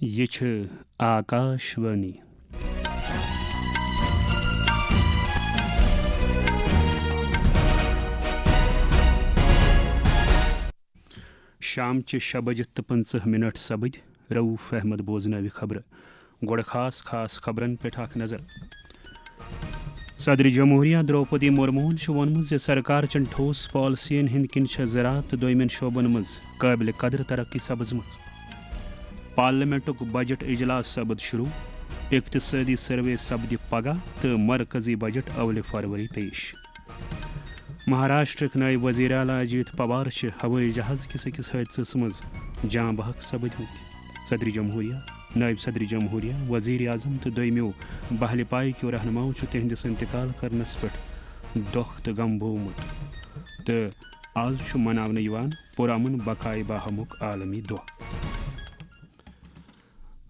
یہ چھ آکاشوانی شام چہ 6:25 سپد رؤف احمد بوزنو خبر گوڑ خاص خبرن پہ اخ نظر صدر جمہوریہ دروپدی مرمون وونمت سرکار چن ٹھوس پالسین ہند کن زراعت تو دویمن شعبن مز قابل قدر ترقی سپزمژ پارلیمنٹک بجٹ اجلاس سپد شروع اقتصادی سروے سپد پگہ تو مرکزی بجٹ اول فروری پیش مہاراشٹرک نائب وزیر اعلیٰ اجیت پوار ہوئی جہاز کس أکس حادثس مز جاں بحق سپدمت صدر جمہوریہ نائب صدر جمہوریہ وزیر اعظم تو دویمو بہل پائی کیو رہنماؤں تہندس انتقال کرنس پہ دکھ تو غم بومت تو آز مناونہ پرامن بقائے باہمک عالمی دۄہ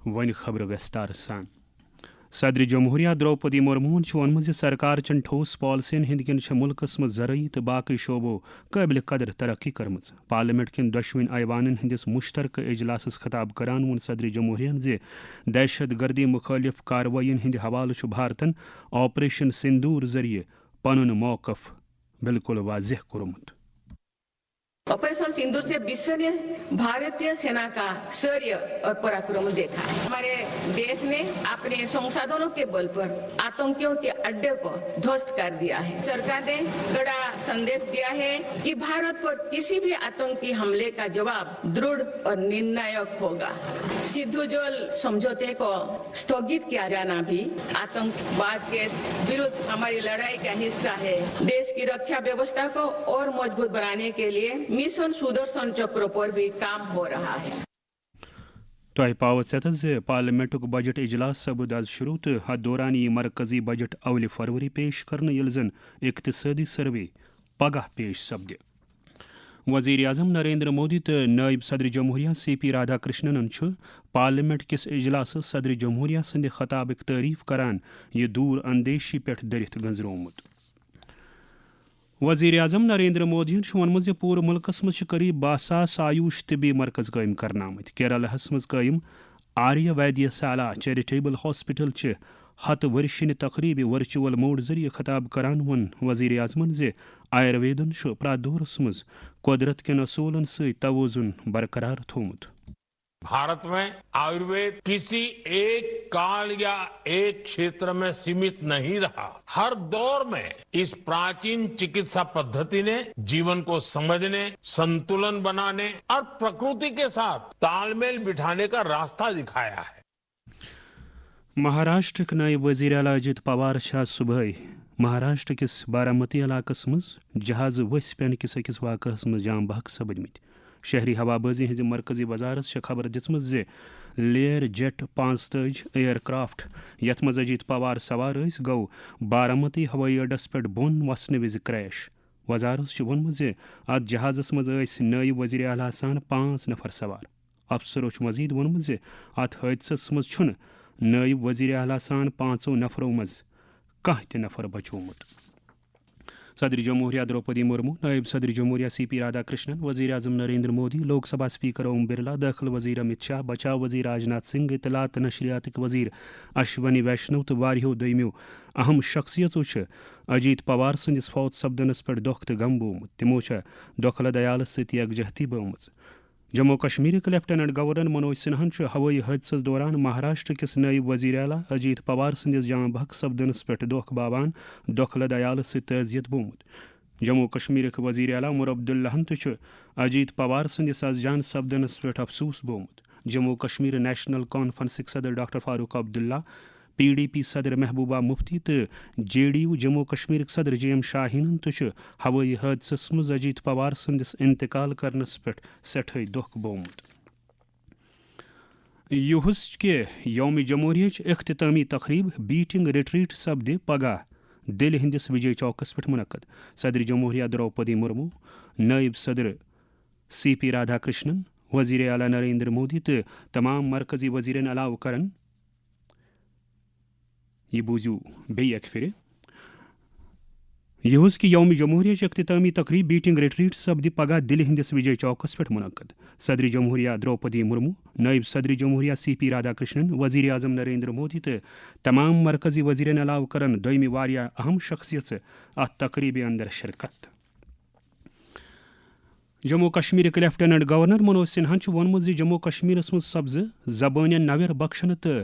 ون خبر وستار سان صدر جمہوریہ دروپدی مرمون وونمت سرکار چن ٹھوس پالسین ہند کن ملکس مز زرعی تو باقی شعبو قابل قدر ترقی کرمز پارلیمنٹ کن دشوین ایوانن ہندس مشترکہ اجلاسس خطاب کران وون صدر جمہوریہ دہشت گردی مخالف کاروائین ہند حوالہ بھارتن آپریشن سندور ذریعہ پنن موقف بالکل واضح کورمت ऑपरेशन सिंदूर से विश्व ने भारतीय सेना का शौर्य और पराक्रम देखा। हमारे देश ने अपने संसाधनों के बल पर आतंकियों के अड्डे को ध्वस्त कर दिया है। सरकार ने कड़ा संदेश दिया है कि भारत पर किसी भी आतंकी हमले का जवाब दृढ़ और निर्णायक होगा। सिद्धू जोल समझौते को स्थगित किया जाना भी आतंकवाद के विरुद्ध हमारी लड़ाई का हिस्सा है। देश की रक्षा व्यवस्था को और मजबूत बनाने के लिए मिशन सुदर्शन चक्र पर भी काम हो रहा है। تہ پاو ژےٚ پارلیمنٹک بجٹ اجلاس سپد آز شروع تو اتھ دوران یہ مرکزی بجٹ اول فروری پیش کرنے یل زن اقتصادی سروے پگہ پیش سپدِ وزیر اعظم نریندر مودی تو نائب صدر جمہوریہ سی پی رادھا کرشنن پارلیمنٹ کس اجلاس صدر جمہوریہ سند خطابک تعریف کران یہ دور اندیشی پہ درت گنزرومت وزیر اعظم نریندر مودی وونمت پور ملکس مز قریب 12,000 آیوش طبی مرکز قائم کرنا آمت کیرالہس مز قائم آریہ ویدیہ سالہ چیریٹیبل ہاسپٹل 100 ورشن تقریب ورچوئل موڈ ذریعہ خطاب کران ون وزیر اعظمن آیورویدن پرٛٮ۪تھ دورس مز قدرت کن اصولن سی توازن برقرار تھومت भारत में आयुर्वेद किसी एक काल या एक क्षेत्र में सीमित नहीं रहा। हर दौर में इस प्राचीन चिकित्सा पद्धति ने जीवन को समझने, संतुलन बनाने और प्रकृति के साथ तालमेल बिठाने का रास्ता दिखाया है। महाराष्ट्र के नायब वजीर आला अजित पवार सुबह महाराष्ट्र किस बारामती इलाकस मज जहाज वस पेन किस अकिस वाकहस मज जाम बहक सपदमत शहरी हवाबाजी हज मरकजी वजारत खबर दिसमत लेयर जेट 45 एयरक्राफ्ट यथ मज अजीत पवार सवार गो बारामती हवाई अड्डस पे बोन वसने विज क्रैश वजारत वोनमत अत जहाजस मज नायब वजीर आला सान 5 नफर सवार अफसरों मजीद वोनमत अत हादसस मज नायब वजीर आला सान 5 नफरों मज कह त नफर बचोमुत صدر جمہوریہ द्रौपदी मुर्मू नायब सदर जमहूरिया सी पी राधा कृष्णन वजीर आजम नरेंद्र मोदी लोकसभा स्पीकर ओम बिरला दाखिल वजीर अमित शाह बचाव वजीर राजनाथ सिंह इतलात नशरियात वजीर अश्वनी वैष्णव तो वारियो दोयमो अहम शख्सियतों अजीत पवार सन्दस फौत सपदनस पे दुख तो गम बोमुत तमो दोखल दयालस सत यकजहती बमज जम्मू कश्मीर लेफ्टिनेंट गवर्नर मनोज सिन्हान हवाई हादसस दौरान महाराष्ट्र किस नायब वजीर आला अजीत पवार सन्दस जान बहक सपदनस पे दुख बाबान दोखल दयाल सजियत बोमुत जम्मू कश्मीर वजीर आला उमर अब्दुल्लाहन तो अजीत पवार सन्दस आज जान सपदनस पे अफसूस बोमुत जम्मू कश्मीर नेशनल कॉन्फ्रेंस सदर डॉक्टर फारूक अब्दुल्ला PDP सदर महबूबा मुफ्ती तो JDU जम्मू कश्मीर सदर JM शाहीन तो हवाई हादसस मज अजीत पवार सन्दस इंतकाल करनस पे सठे दुख बोमुत युहस के यौम जमहूरियच इख्तितामी तकरीब बीटिंग रिट्रीट सपद पगह दिल्ली हंदिस विजय चौकस पे मुनक़द सदर जमहूरिया द्रौपदी मुर्मू नायब सदर CP राधा कृष्णन वजीर आला नरेंद्र मोदी तो तमाम मरकजी वजीरन अलाव करन ये बूझू बे फिर यहुस की यौम जमहूरिया अख्तितामी तकरीब बीटिंग रिट्रीट सपद पगह दिल्ली हंदिस विजय चौकस पे मुनक्कद। सदर जमहूरिया द्रौपदी मुर्मू, नायब सदर जमहूरिया CP राधाकृष्णन, वजीर आजम नरेंद्र मोदी तो तमाम मरकजी वजीरन अलाव करन दोयमि वारिया अहम शख्सियत अत तकरीब अंदर शिरकत। जम्मू कश्मीर लेफ्टिनेंट गवर्नर मनोज सिन्हा वोनमुत ज जम्मू कश्मीर मज सब्ज जबान नवर बख्शन तो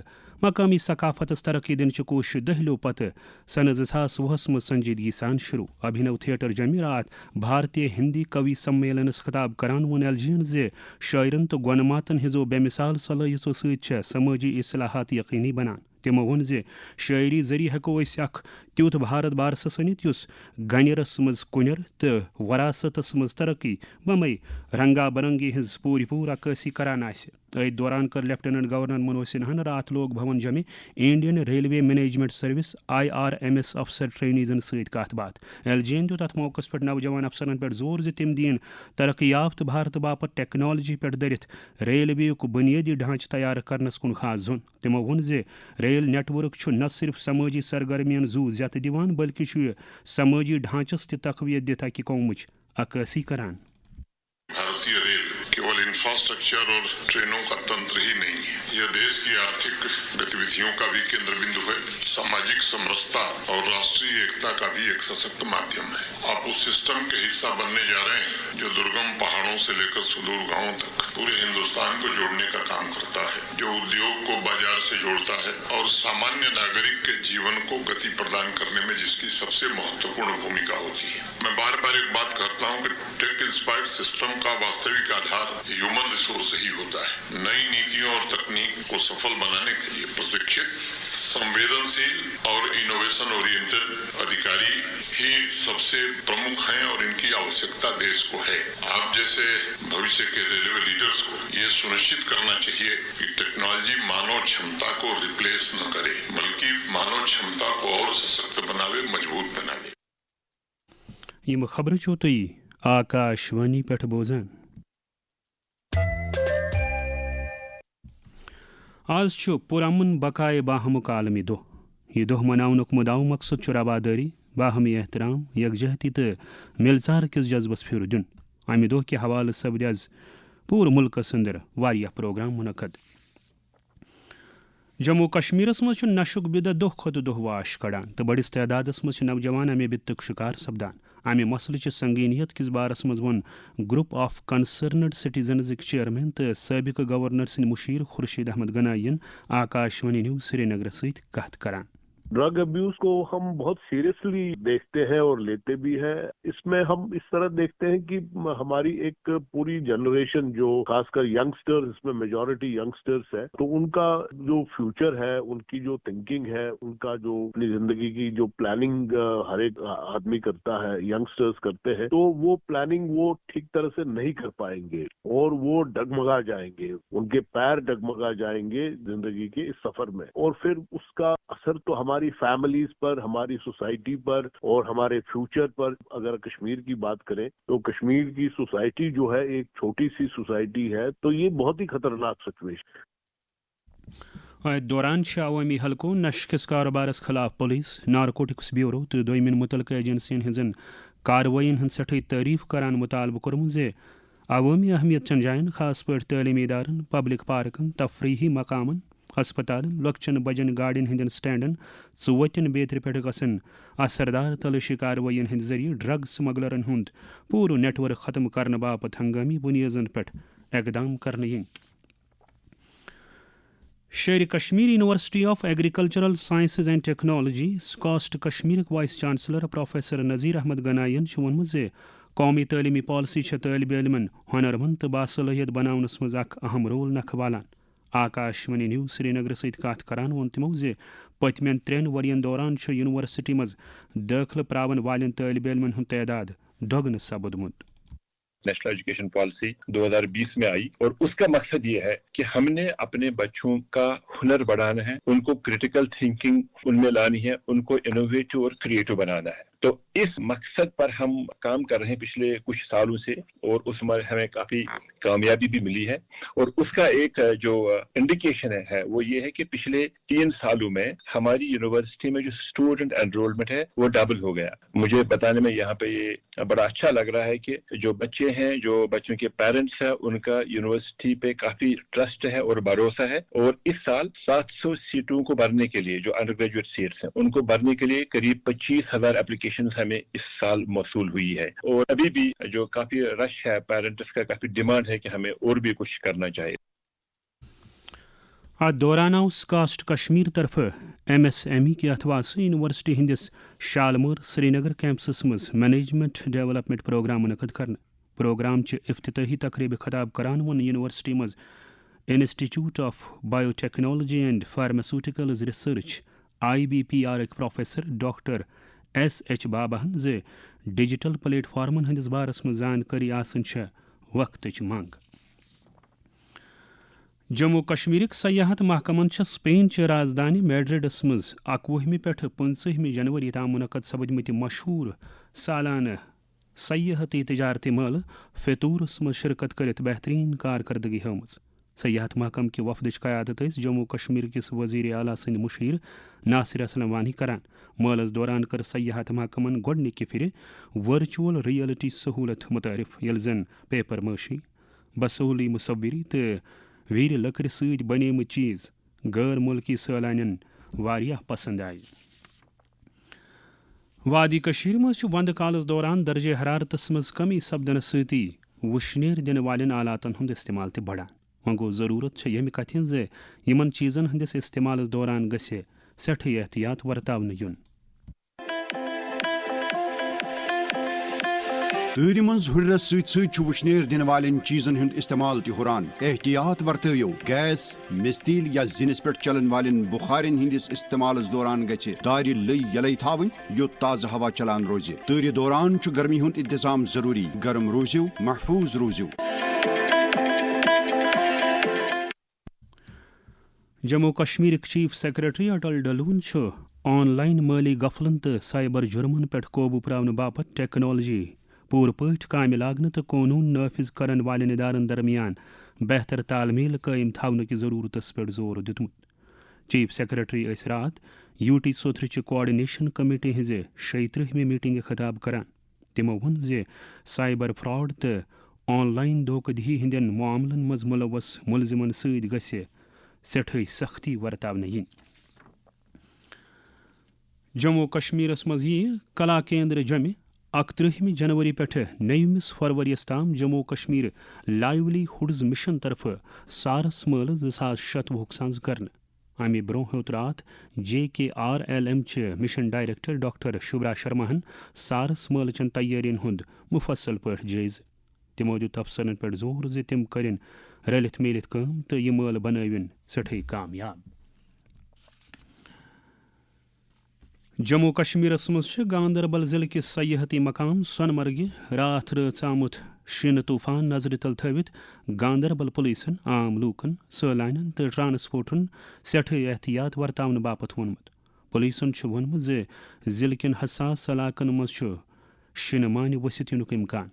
मकामी सकाफतस तरक्की दिन कोशिश दहलो पत सन 2020 मज संजीदगी सान शुरू। अभिनव थिएटर जमीरात भारतीय हिंदी कवि सम्मेलनस खिताब करान वोन एलजीन जे शायरन तो गनमातन हिजो बेमिसाल सलाहियतों सत समाजी इस्लाहात यकीनी बनान। तमो वोन जे शायरी जरिए हेको अख त्युत भारत बारस सनित युस गनरस मज कुनर तो वरासतस मज तरक्की बमई रंगा बरंगी हिज पूरी पूर अक्सी करान आसे। अत दौरान कर लेफ्टिनेंट गवर्नर मनोज सिन्हा रात लोक भवन जमे Indian railway management service IRMS अफसर ट्रेनीजन सत कत बात। एलजीन दित अत मौकस पे नौजवान अफसरन पे जोर ज तम दीन तरक्की याफ्त भारत बापत टेक्नोलॉजी पे दरित रेलवे बुनियादी ढांच तैयार करनस कुन खास जोन। तमो वोन जे रेल नेटवर्क न सिर्फ समाजी सरगर्मियन जू जत दिवान बल्कि समाजी ढांचस तकवीत दित अकि कौमच अक्सी करान। भारतीय रेल केवल इंफ्रास्ट्रक्चर और ट्रेनों का तंत्र ही नहीं है, यह देश की आर्थिक गतिविधियों का भी केंद्र बिंदु है, सामाजिक समरसता और राष्ट्रीय एकता का भी एक सशक्त माध्यम है। आप उस सिस्टम के हिस्सा बनने जा रहे हैं जो दुर्गम पहाड़ों से लेकर सुदूर गांवों तक पूरे हिंदुस्तान को जोड़ने का काम करता है, जो उद्योग को बाजार से जोड़ता है और सामान्य नागरिक के जीवन को गति प्रदान करने में जिसकी सबसे महत्वपूर्ण भूमिका होती है। मैं बार बार एक बात कहता हूँ कि टेक इंस्पायर्ड सिस्टम का वास्तविक आधार ह्यूमन रिसोर्स ही होता है। नई नीतियों और तकनीक को सफल बनाने के लिए प्रशिक्षित, संवेदनशील और इनोवेशन ओरिएंटेड अधिकारी ही सबसे प्रमुख हैं और इनकी आवश्यकता देश को है। आप जैसे भविष्य के रेलवे लीडर्स को ये सुनिश्चित करना चाहिए कि टेक्नोलॉजी मानव क्षमता को रिप्लेस न करे, बल्कि मानव क्षमता को और सशक्त बनावे, मजबूत बनावे। यम खबर छो तुई आकाशवाणी पेठ बोजान। आज पुरअमन बकाए बाहमुक आलमी दोह। यह दोह मनाउनुक मुदाउ मकसद रवादारी, बाहमी एहतराम, यकजहती तो मिलचार किस जज्बस फिर दिन। अमि दोह के हवाले सपद पूर मुल्कस अंदर वारिया प्रोग्राम मुनक्कद। जम्मू कश्मीरस मज नशुक बिदत दोह खुद दोह वाश कड़ान तो बड़िस तदादस मज नौजवान अमे बिदतुक शिकार सपदान। अमे मसल संगीनियत किस बारस मज वोन group of concerned citizens chairman तो सबक गवर्नर सिंह मुशीर खुर्शीद अहमद गनायन आकाशवाणी न्यूज श्रीनगर सहित कत करान। ड्रग अब्यूज को हम बहुत सीरियसली देखते हैं और लेते भी हैं। इसमें हम इस तरह देखते हैं कि हमारी एक पूरी जनरेशन जो खासकर यंगस्टर्स, इसमें मेजॉरिटी यंगस्टर्स है, तो उनका जो फ्यूचर है, उनकी जो थिंकिंग है, उनका जो अपनी जिंदगी की जो प्लानिंग हर एक आदमी करता है, यंगस्टर्स करते हैं, तो वो प्लानिंग वो ठीक तरह से नहीं कर पाएंगे और वो डगमगा जाएंगे, उनके पैर डगमगा जाएंगे जिंदगी के इस सफर में। और फिर उसका असर तो हमारी फैमिलीज पर, हमारी सोसाइटी पर और हमारे फ्यूचर पर। अगर कश्मीर की बात करें तो कश्मीर की सोसाइटी जो है एक छोटी सी सोसाइटी है, तो ये बहुत ही खतरनाक सिचुएशन है। दौरान अवामी हलको नशकिस कारोबारस खिलाफ पुलिस, नारकोटिक्स ब्यूरो तो दोयमिन मुतलका एजेंसियन हजन कार्रवाइन हन सठे तारीफ करान मुतालबा कोरमु जे अवामी अहमियत चन जायन खास पर तालीमी इदारन, पब्लिक पार्कन, तफरीही मकामन, अस्पताल, लक्चन बजन गाड़िन हंदन स्टैंडन चुवतन बेतर पे गसन असरदार तलाशी कार्रवाइन हंद जरिए ड्रग स्मगलरन हुंद पूरा नेटवर्क खत्म करने बापत हंगामी बुनियादन पे इकदाम करने yin। Sher Kashmir university of agricultural sciences and technology SKUAST Kashmir vice chancellor professor Nazir Ahmad गनायन वोनमुत जे कौमी तालीमी पॉलिसी तालिब इलमन हुनरमंद तो बासलाहियत बनावनस मज अहम रोल नखवालान। आकाशवाणी न्यूज श्रीनगर सहित कत करान वोन तमो जे पतमेन 3 वरियन दौरान यूनिवर्सिटी मज दाखिल प्रावन वालन तालिब इलमन हुंद तादाद दोगुन सपदमुत। नेशनल एजुकेशन पॉलिसी 2020 में आई और उसका मकसद ये है कि हमने अपने बच्चों का हुनर बढ़ाना है, उनको क्रिटिकल थिंकिंग उनमें लानी है, उनको इनोवेटिव और क्रिएटिव बनाना है। تو اس مقصد پر ہم کام کر رہے ہیں پچھلے کچھ سالوں سے, اور اس میں ہمیں کافی کامیابی بھی ملی ہے. اور اس کا ایک جو انڈیکیشن ہے وہ یہ ہے کہ پچھلے 3 سالوں میں ہماری یونیورسٹی میں جو اسٹوڈنٹ انرولمنٹ ہے وہ ڈبل ہو گیا. مجھے بتانے میں یہاں پہ یہ بڑا اچھا لگ رہا ہے کہ جو بچے ہیں, جو بچوں کے پیرنٹس ہیں, ان کا یونیورسٹی پہ کافی ٹرسٹ ہے اور بھروسہ ہے. اور اس سال 700 سیٹوں کو بھرنے کے لیے, جو انڈر گریجویٹ سیٹس ہیں ان کو بھرنے کے لیے قریب 25,000 اپلیکیشن ہمیں اس سال موصول ہوئی ہے. اور ابھی بھی جو کافی رش ہے, پیرنٹس کا کافی ڈیمانڈ ہے کہ ہمیں اور بھی کچھ کرنا چاہیے. ات دوران آؤس کاسٹ کشمیر طرف MSME کے اتوا سے یونیورسٹی ہندس شالمور سری نگر کیمپسس مز مینجمنٹ ڈیولپمنٹ پروگرام منعقد کرنا. پروگرام چہ افتتاحی تقریب خطاب کران ون یونیورسٹی مز institute of bio technology and pharmaceuticals research IBPR professor doctor SH باباہن زِ ڈیجیٹل پلیٹ فارمن ہندس بارس مز زانکاری آسن وقتچ منگ. جموں کشمیرک سیاحت محکمن سپین چہ رازدانی میڈرڈس مز 21 پہ 15 جنوری تام منعقد سپدمت مشہور سالانہ سیاحتی تجارتی مل فطورس مز شرکت کرت بہترین کارکردگی ہمز. سیاحت محکم کہ وفدچ قیادت جموں کشمیر کس وزیر اعلیٰ سند مشیر ناصر اسلم وانی کران. مالس دوران کر سیاحت محکمن گۄڈنِکہِ پھر ورچوئل ریئلٹی سہولت متعارف یل زن پیپر ماشی, بصولی مصوری تو ویر لکر ست بنیمت چیز غیر ملکی سیلانین واریاہ پسند آئی. وادی کشیر مز وند کالس دوران درجہ حرارتس مز کمی سپدن ستی وشنیر دن والن آلاتن ہند استعمال تہ بڑھان. وۄنۍ گوٚو ضروٗرت ییٚمہِ کتھِ ہٕنٛز زِ یِمن چیٖزن ہٕنٛدِس استعمالس دوران گژھِ سٮ۪ٹھٕے احتیاط ورتاونہٕ یُن. تۭرِ منٛز ہُرٮ۪رس سۭتۍ سۭتۍ چھُ وُشنیر دِنہٕ والٮ۪ن چیٖزن ہُنٛد استعمال تہِ ہُران. احتیاط ورتٲیِو. گیس, مستیل یا زِنِس پٮ۪ٹھ چلن والٮ۪ن بُخارٮ۪ن ہٕنٛدِس استعمالس دوران گژھِ دارِ لٔے یلے تھاوٕنۍ یوٚت تازٕ ہوا چلان روزِ. تۭرِ دوران چھُ گرمی ہُنٛد انتظام ضروٗری. گرم روٗزِو, محفوٗظ روٗزِو. جموں کشمیرک چیف سیکرٹری اٹل ڈلون آن لائن مالی غفلن تو سائبر جرمن پہ قوبو پراؤن باپت ٹیکنالوجی پور پٲٹھۍ کامہِ لاگنہٕ تہٕ قونوٗن نافذ کرن والٮ۪ن ادارن درمیان بہتر تال میل قائم تھاونٕکہِ ضروٗرتس پٮ۪ٹھ زور دیُتمُت. چیف سیکرٹری ٲسۍ راتھ UT سوتھرٕچہِ کوآرڈِنیشن کمیٹی ہٕنٛزِ 36ہمہِ میٹنگہِ خطاب کران. تِمو ووٚن زِ سائبر فراڈ تہٕ آن لائن دھوکہٕ دہی ہٕنٛدٮ۪ن معاملن منٛز ملوث مُلزِمن سۭتۍ گژھِ سٮ۪ٹھٕے سختی ورتاونہٕ یِنۍ. جموں کشمیرس مز یی کلا کیندر جمع 31 جنوری پٮ۪ٹھ 9 فروریس تام جموں کشمیر لائیولی ہوڈز مشن طرف سارس مٲلہٕ 2026 سنز کرنہٕ. امہِ برونٛہہ ہیوٚت راتھ JKRLM چہِ مشن ڈائریکٹر ڈاکٹر شبرا شرماہن سارس مٲلہٕ چن تیٲرین ہُنٛد مُفصل پٲٹھۍ جٲیزٕ. تِمو دیُت افسرن پٮ۪ٹھ زور زِ تِم کٔرِن رٔلِتھ میٖلِتھ کٲم تہٕ یہِ مٲلہٕ بنٲوِن سٮ۪ٹھٕے کامیاب. جموں کشمیرس مز گاندربل ضلع کس سیاحتی مقام سون مرگہِ راتھ رٲژ آمُت شِنہٕ طوفان نظرِ تل تھٲوِتھ گاندربل پُلیٖسن عام لوٗکن, سٲلانین تہٕ ٹرانسپورٹن سٮ۪ٹھٕے احتیاط ورتاونہٕ باپتھ ووٚنمُت. پُلیٖسن چھُ ووٚنمُت زِ ضلعہٕ کٮ۪ن حساس علاقن منٛز چھُ شِنہٕ مانہِ ؤسِتھ یِنُک اِمکان.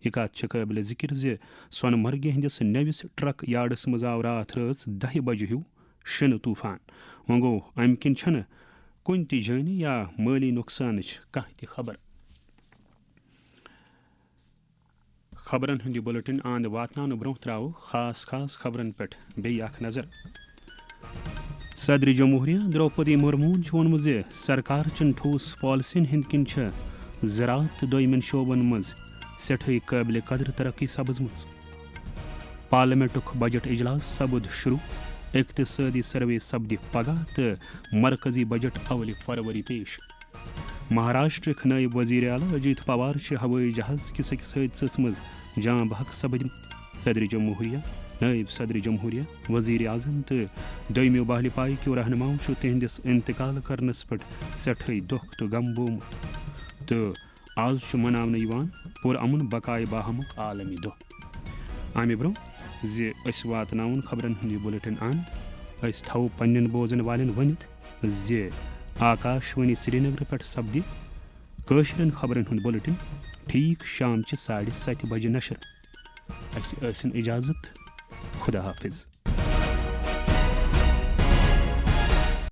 یہ کتھ چھِ قٲبلِ ذِکر زِ سون مرگہِ ہٕنٛدِس نٔوِس ٹرک یاڈس منٛز آو راتھ رٲژ 10 بجہِ ہیوٗ شِنہٕ طوفان. وۄنۍ گوٚو امہِ کِنۍ چھنہٕ کُنہِ تہِ جٲنی یا مٲلی نۄقصانٕچ کانٛہہ تہِ خبر. خبرن ہُنٛد یہِ بُلٹن آند واتناونہٕ برونٛہہ ترٛاوو خاص خبرن پٮ۪ٹھ بیٚیہِ اکھ نظر. صدرِ جمہوٗریہ درٛوپدی مُرموٗن چھُ ووٚنمُت زِ سرکار چن ٹھوس پالسین ہٕنٛدۍ کِنۍ چھےٚ زراعت تہٕ دوٚیمٮ۪ن شعبن منٛز سٮ۪ٹھٕے قٲبلِ قدر ترقی سپٕزمٕژ. پارلیمنٹُک بجٹ اجلاس سپُد شروع. اقتصٲدی سروے سپدِ پگہہ تہٕ مرکزی بجٹ اول فروری پیش. مہاراشٹرٕکۍ نٲیِب وزیر اعلیٰ اجیت پوار چھِ ہوٲیی جہاز کِس أکِس حٲدثس منٛز جان بحق سپٕدمٕتۍ. صدرِ جمہوٗریہ, نٲیِب صدرِ جمہوٗریہ, وزیر اعظم تہٕ دوٚیمہِ بحلہِ پایہِ کیو رہنُماو چھُ تِہنٛدِس انتقال کرنس پٮ۪ٹھ سٮ۪ٹھٕے دۄکھ تہٕ غم بومُت تہٕ آز چھُ مناونہٕ یِوان پُرامُن بقایہِ باہمُک عالمی دۄہ. امہِ برونٛہہ زِ أسۍ واتناوُن خبرن ہُنٛد یہِ بُلٹن اند, أسۍ تھاوو پننٮ۪ن بوزن والٮ۪ن ؤنِتھ زِ آکاش وانی سری نگر پٮ۪ٹھ سپدِ کٲشرٮ۪ن خبرن ہُنٛد بُلٹن ٹھیٖک شام چہِ 7:30 بجہِ نشر. اَسہِ ٲسِن اِجازت. خدا حافظ.